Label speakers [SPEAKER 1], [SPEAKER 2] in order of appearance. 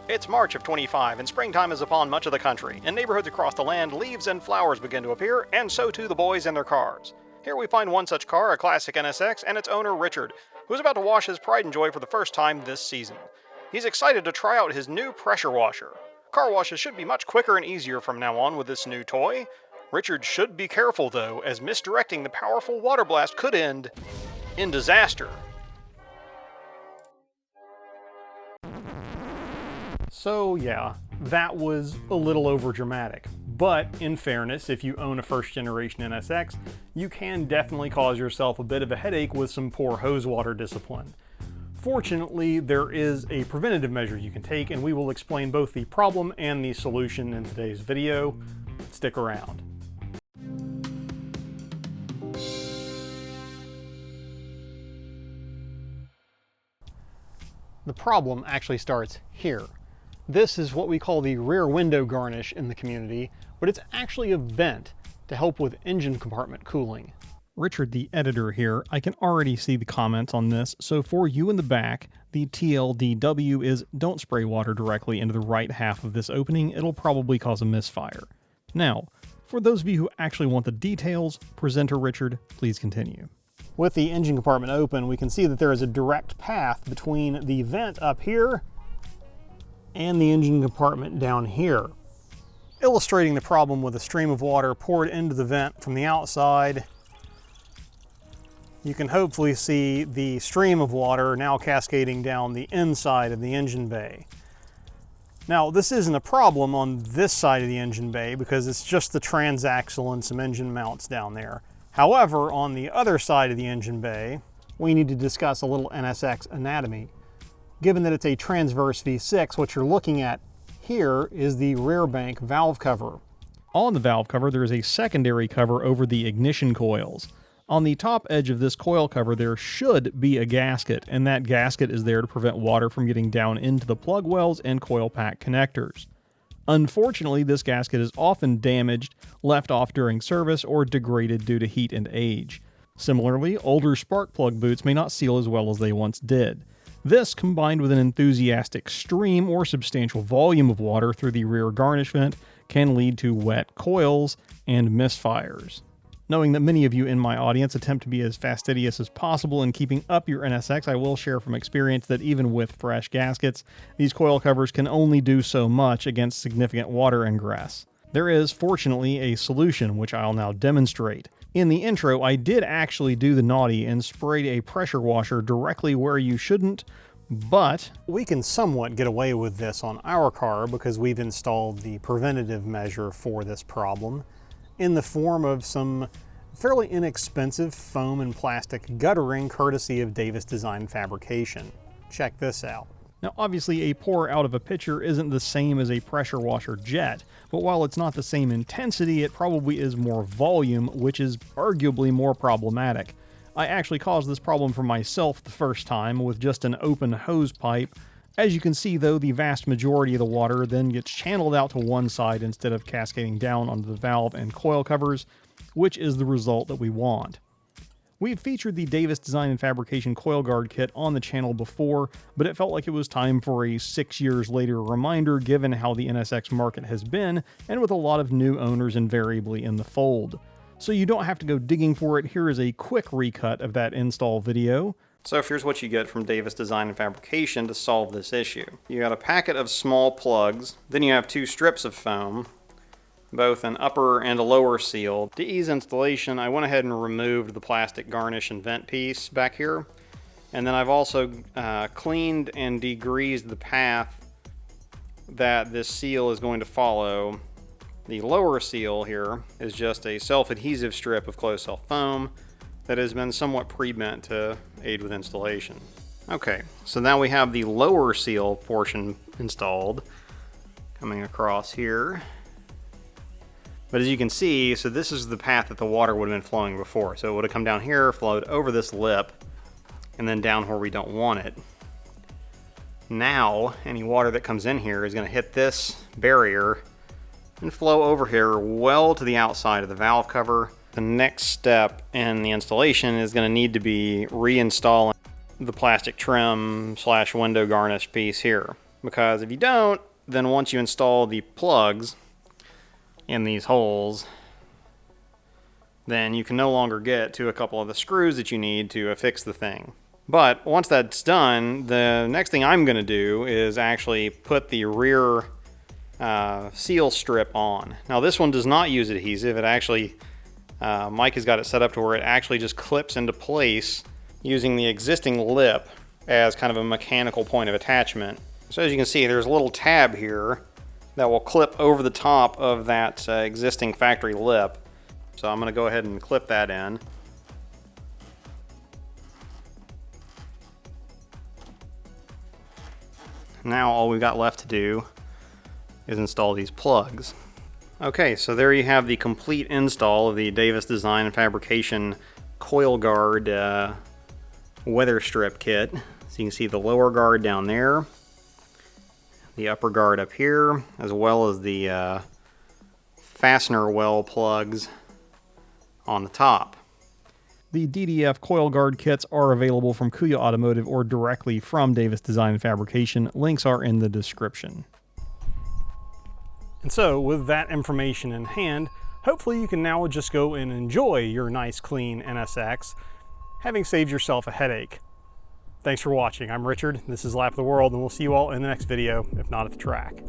[SPEAKER 1] It's March of 25, and springtime is upon much of the country. In neighborhoods across the land, leaves and flowers begin to appear, and so too the boys in their cars. Here we find one such car, a classic NSX, and its owner, Richard, who's about to wash his pride and joy for the first time this season. He's excited to try out his new pressure washer. Car washes should be much quicker and easier from now on with this new toy. Richard should be careful, though, as misdirecting the powerful water blast could end in disaster. So yeah, that was a little overdramatic. But in fairness, if you own a first generation NSX, you can definitely cause yourself a bit of a headache with some poor hose water discipline. Fortunately, there is a preventative measure you can take, and we will explain both the problem and the solution in today's video. Stick around. The problem actually starts here. This is what we call the rear window garnish in the community, but it's actually a vent to help with engine compartment cooling. Richard, the editor here, I can already see the comments on this, so for you in the back, the TLDW is don't spray water directly into the right half of this opening, it'll probably cause a misfire. Now, for those of you who actually want the details, presenter Richard, please continue. With the engine compartment open, we can see that there is a direct path between the vent up here and the engine compartment down here, illustrating the problem with a stream of water poured into the vent from the outside. You can hopefully see the stream of water now cascading down the inside of the engine bay. Now, this isn't a problem on this side of the engine bay because it's just the transaxle and some engine mounts down there. However, on the other side of the engine bay, we need to discuss a little NSX anatomy. Given that it's a transverse V6, what you're looking at here is the rear bank valve cover. On the valve cover, there is a secondary cover over the ignition coils. On the top edge of this coil cover, there should be a gasket, and that gasket is there to prevent water from getting down into the plug wells and coil pack connectors. Unfortunately, this gasket is often damaged, left off during service, or degraded due to heat and age. Similarly, older spark plug boots may not seal as well as they once did. This, combined with an enthusiastic stream or substantial volume of water through the rear garnish vent, can lead to wet coils and misfires. Knowing that many of you in my audience attempt to be as fastidious as possible in keeping up your NSX, I will share from experience that even with fresh gaskets, these coil covers can only do so much against significant water ingress. There is, fortunately, a solution, which I'll now demonstrate. In the intro, I did actually do the naughty and sprayed a pressure washer directly where you shouldn't, but we can somewhat get away with this on our car because we've installed the preventative measure for this problem in the form of some fairly inexpensive foam and plastic guttering courtesy of Davis Design Fabrication. Check this out. Now obviously a pour out of a pitcher isn't the same as a pressure washer jet, but while it's not the same intensity, it probably is more volume, which is arguably more problematic. I actually caused this problem for myself the first time with just an open hose pipe. As you can see though, the vast majority of the water then gets channeled out to one side instead of cascading down onto the valve and coil covers, which is the result that we want. We've featured the Davis Design and Fabrication coil guard kit on the channel before, but it felt like it was time for a 6 years later reminder given how the NSX market has been, and with a lot of new owners invariably in the fold. So you don't have to go digging for it, here is a quick recut of that install video. So here's what you get from Davis Design and Fabrication to solve this issue. You got a packet of small plugs, then you have 2 strips of foam, both an upper and a lower seal. To ease installation, I went ahead and removed the plastic garnish and vent piece back here. And then I've also cleaned and degreased the path that this seal is going to follow. The lower seal here is just a self-adhesive strip of closed-cell foam that has been somewhat pre-bent to aid with installation. Okay, so now we have the lower seal portion installed, coming across here. But as you can see, so this is the path that the water would have been flowing before. So it would have come down here, flowed over this lip, and then down where we don't want it. Now, any water that comes in here is going to hit this barrier and flow over here well to the outside of the valve cover. The next step in the installation is going to need to be reinstalling the plastic trim / window garnish piece here. because if you don't, then once you install the plugs in these holes, then you can no longer get to a couple of the screws that you need to affix the thing. But once that's done, the next thing I'm going to do is actually put the rear seal strip on. Now this one does not use adhesive. It actually, Mike has got it set up to where it actually just clips into place using the existing lip as kind of a mechanical point of attachment. So as you can see, there's a little tab here that will clip over the top of that existing factory lip. So I'm going to go ahead and clip that in. Now all we've got left to do is install these plugs. Okay, so there you have the complete install of the Davis Design and Fabrication Coil Guard weather strip kit. So you can see the lower guard down there, the upper guard up here, as well as the fastener well plugs on the top. The DDF coil guard kits are available from Kuya Automotive or directly from Davis Design and Fabrication. Links are in the description. And so with that information in hand, hopefully you can now just go and enjoy your nice clean NSX, having saved yourself a headache. Thanks for watching. I'm Richard, this is Lap of the World, and we'll see you all in the next video, if not at the track.